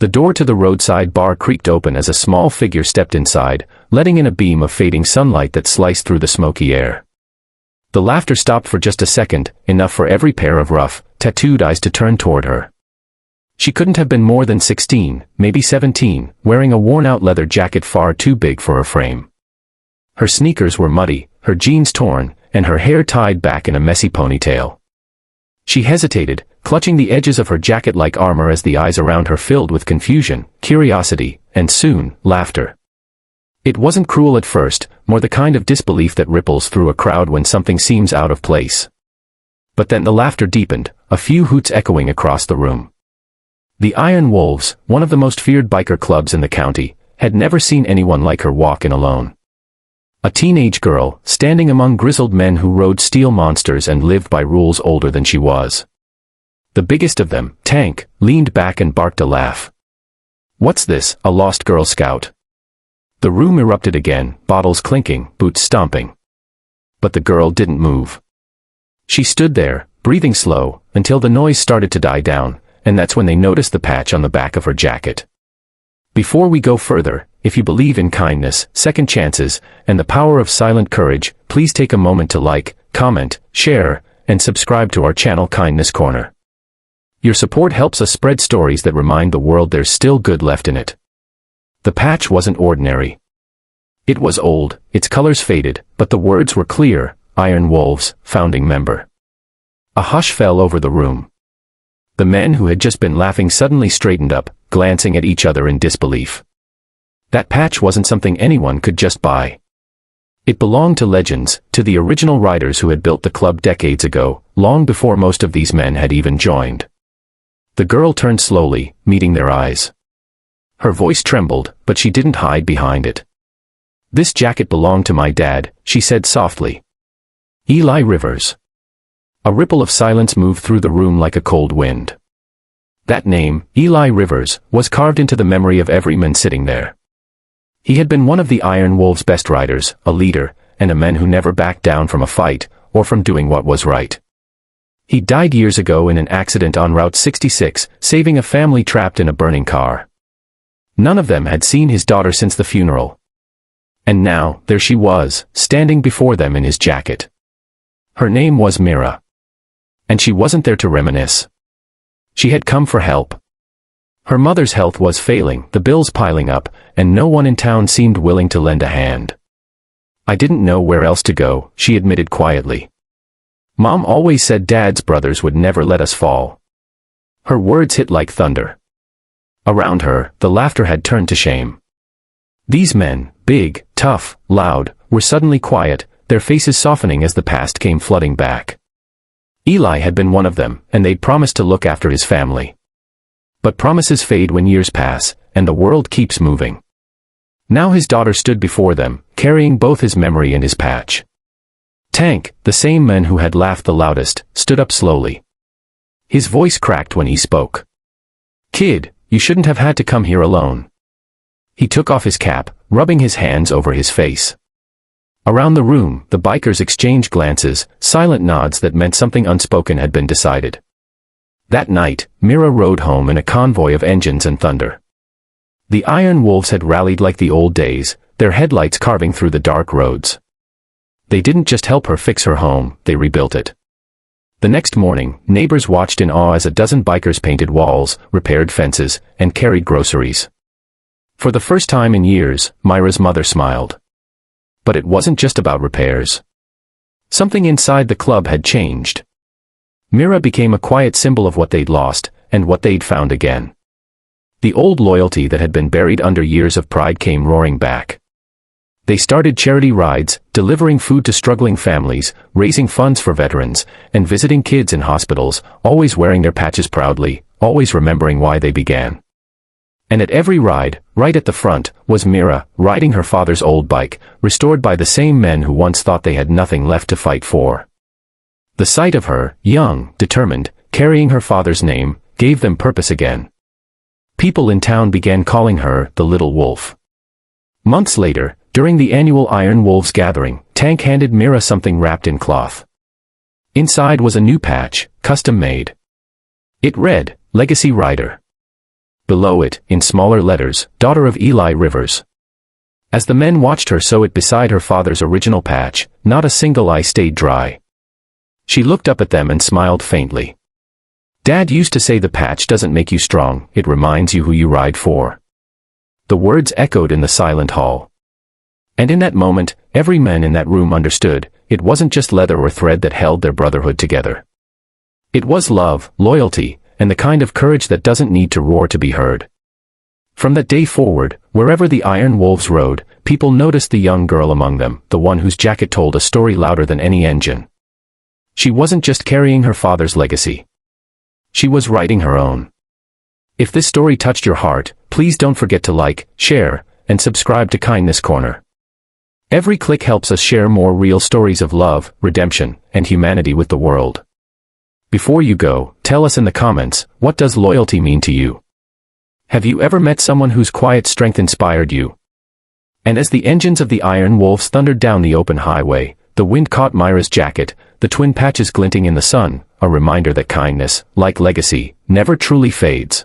The door to the roadside bar creaked open as a small figure stepped inside, letting in a beam of fading sunlight that sliced through the smoky air. The laughter stopped for just a second, enough for every pair of rough, tattooed eyes to turn toward her. She couldn't have been more than 16, maybe 17, wearing a worn-out leather jacket far too big for her frame. Her sneakers were muddy, her jeans torn, and her hair tied back in a messy ponytail. She hesitated, clutching the edges of her jacket like armor as the eyes around her filled with confusion, curiosity, and soon, laughter. It wasn't cruel at first, more the kind of disbelief that ripples through a crowd when something seems out of place. But then the laughter deepened, a few hoots echoing across the room. The Iron Wolves, one of the most feared biker clubs in the county, had never seen anyone like her walk in alone. A teenage girl, standing among grizzled men who rode steel monsters and lived by rules older than she was. The biggest of them, Tank, leaned back and barked a laugh. "What's this, a lost Girl Scout?" The room erupted again, bottles clinking, boots stomping. But the girl didn't move. She stood there, breathing slow, until the noise started to die down, and that's when they noticed the patch on the back of her jacket. Before we go further, if you believe in kindness, second chances, and the power of silent courage, please take a moment to like, comment, share, and subscribe to our channel Kindness Corner. Your support helps us spread stories that remind the world there's still good left in it. The patch wasn't ordinary. It was old, its colors faded, but the words were clear: Iron Wolves, founding member. A hush fell over the room. The men who had just been laughing suddenly straightened up, glancing at each other in disbelief. That patch wasn't something anyone could just buy. It belonged to legends, to the original riders who had built the club decades ago, long before most of these men had even joined. The girl turned slowly, meeting their eyes. Her voice trembled, but she didn't hide behind it. "This jacket belonged to my dad," she said softly. "Eli Rivers." A ripple of silence moved through the room like a cold wind. That name, Eli Rivers, was carved into the memory of every man sitting there. He had been one of the Iron Wolves' best riders, a leader, and a man who never backed down from a fight, or from doing what was right. He died years ago in an accident on Route 66, saving a family trapped in a burning car. None of them had seen his daughter since the funeral. And now, there she was, standing before them in his jacket. Her name was Mira. And she wasn't there to reminisce. She had come for help. Her mother's health was failing, the bills piling up, and no one in town seemed willing to lend a hand. "I didn't know where else to go," she admitted quietly. "Mom always said Dad's brothers would never let us fall." Her words hit like thunder. Around her, the laughter had turned to shame. These men, big, tough, loud, were suddenly quiet, their faces softening as the past came flooding back. Eli had been one of them, and they'd promised to look after his family. But promises fade when years pass, and the world keeps moving. Now his daughter stood before them, carrying both his memory and his patch. Tank, the same man who had laughed the loudest, stood up slowly. His voice cracked when he spoke. "Kid, you shouldn't have had to come here alone." He took off his cap, rubbing his hands over his face. Around the room, the bikers exchanged glances, silent nods that meant something unspoken had been decided. That night, Mira rode home in a convoy of engines and thunder. The Iron Wolves had rallied like the old days, their headlights carving through the dark roads. They didn't just help her fix her home, they rebuilt it. The next morning, neighbors watched in awe as a dozen bikers painted walls, repaired fences, and carried groceries. For the first time in years, Myra's mother smiled. But it wasn't just about repairs. Something inside the club had changed. Mira became a quiet symbol of what they'd lost, and what they'd found again. The old loyalty that had been buried under years of pride came roaring back. They started charity rides, delivering food to struggling families, raising funds for veterans, and visiting kids in hospitals, always wearing their patches proudly, always remembering why they began. And at every ride, right at the front, was Mira, riding her father's old bike, restored by the same men who once thought they had nothing left to fight for. The sight of her, young, determined, carrying her father's name, gave them purpose again. People in town began calling her the Little Wolf. Months later, during the annual Iron Wolves gathering, Tank handed Mira something wrapped in cloth. Inside was a new patch, custom made. It read, "Legacy Rider." below it, in smaller letters, daughter of Eli Rivers. As the men watched her sew it beside her father's original patch, not a single eye stayed dry. She looked up at them and smiled faintly. Dad used to say the patch doesn't make you strong, it reminds you who you ride for. The words echoed in the silent hall. And in that moment, every man in that room understood, it wasn't just leather or thread that held their brotherhood together. It was love, loyalty, and the kind of courage that doesn't need to roar to be heard. From that day forward, wherever the Iron Wolves rode, people noticed the young girl among them, the one whose jacket told a story louder than any engine. She wasn't just carrying her father's legacy. She was writing her own. If this story touched your heart, please don't forget to like, share, and subscribe to Kindness Corner. Every click helps us share more real stories of love, redemption, and humanity with the world. Before you go, tell us in the comments, what does loyalty mean to you? Have you ever met someone whose quiet strength inspired you? And as the engines of the Iron Wolves thundered down the open highway, the wind caught Myra's jacket, the twin patches glinting in the sun, a reminder that kindness, like legacy, never truly fades.